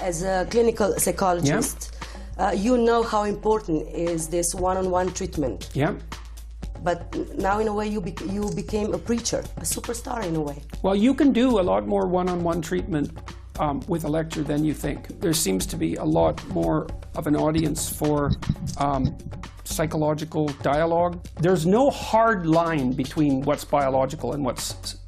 As a clinical psychologist, you know how important is this one-on-one treatment. Yeah. But now, in a way, you became a preacher, a superstar in a way. Well, you can do a lot more one-on-one treatment with a lecture than you think. There seems to be a lot more of an audience for psychological dialogue. There's no hard line between what's biological and what's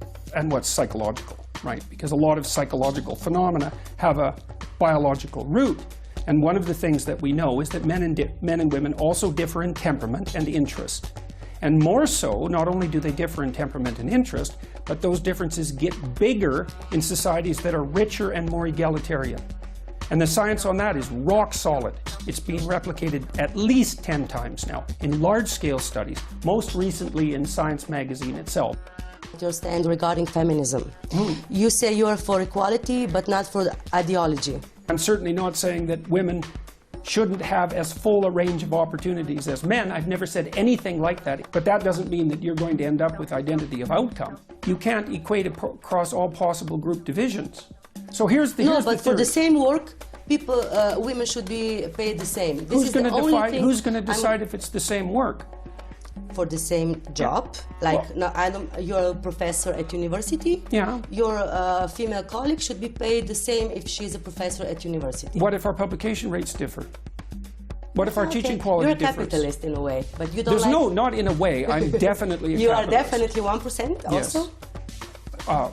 psychological, right? Because a lot of psychological phenomena have a biological root. And one of the things that we know is that men and women also differ in temperament and interest. And more so, not only do they differ in temperament and interest, but those differences get bigger in societies that are richer and more egalitarian. And the science on that is rock solid. It's being replicated at least 10 times now in large-scale studies, most recently in Science magazine itself. Your stand regarding feminism. You say you are for equality, but not for the ideology. I'm certainly not saying that women shouldn't have as full a range of opportunities as men. I've never said anything like that. But that doesn't mean that you're going to end up with identity of outcome. You can't equate it across all possible group divisions. So here's the No, but for the same work, women should be paid the same. Who's going to decide if it's the same work? For the same job, like well, you're a professor at university. Yeah. Your female colleague should be paid the same if she's a professor at university. What if our publication rates differ? What if our teaching quality differs? You're a capitalist in a way, but you don't. There's no, not in a way. I'm definitely a You capitalist. are definitely 1% also? Yes.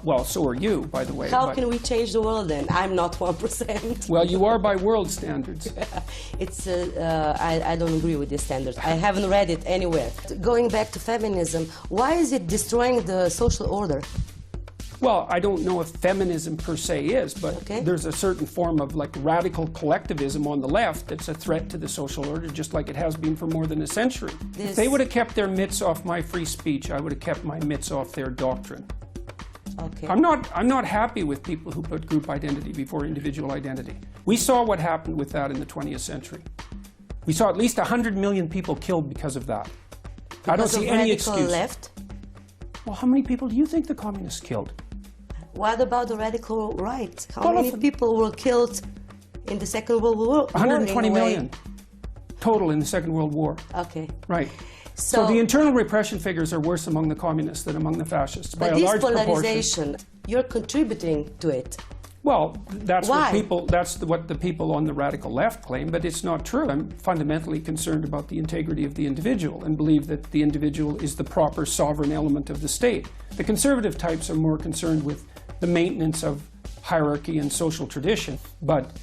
Well, so are you, by the way. How can we change the world then? I'm not 1%. Well, you are by world standards. It's, I don't agree with these standards. I haven't read it anywhere. Going back to feminism, why is it destroying the social order? Well, I don't know if feminism per se is, but there's a certain form of like radical collectivism on the left that's a threat to the social order, just like it has been for more than a century. If they would have kept their mitts off my free speech, I would have kept my mitts off their doctrine. Okay. I'm not happy with people who put group identity before individual identity. We saw what happened with that in the 20th century. We saw at least 100 million people killed because of that. I don't see any excuse. Left? Well, how many people do you think the communists killed? What about the radical right? How many people were killed in the Second World War? 120 million total in the Second World War. Okay. Right. So the internal repression figures are worse among the communists than among the fascists by a large proportion. But this polarization, you're contributing to it. Well, that's what the people on the radical left claim, but it's not true. I'm fundamentally concerned about the integrity of the individual and believe that the individual is the proper sovereign element of the state. The conservative types are more concerned with the maintenance of hierarchy and social tradition, but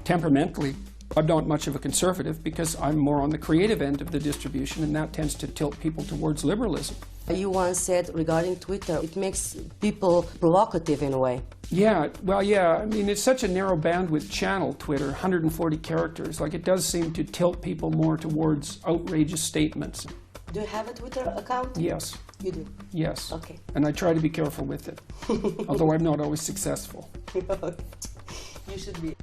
temperamentally, I'm not much of a conservative because I'm more on the creative end of the distribution, and that tends to tilt people towards liberalism. You once said regarding Twitter, it makes people provocative in a way. Yeah, well, yeah. I mean, it's such a narrow bandwidth channel, Twitter, 140 characters. Like, it does seem to tilt people more towards outrageous statements. Do you have a Twitter account? Yes. You do? Yes. Okay. And I try to be careful with it, although I'm not always successful. You should be.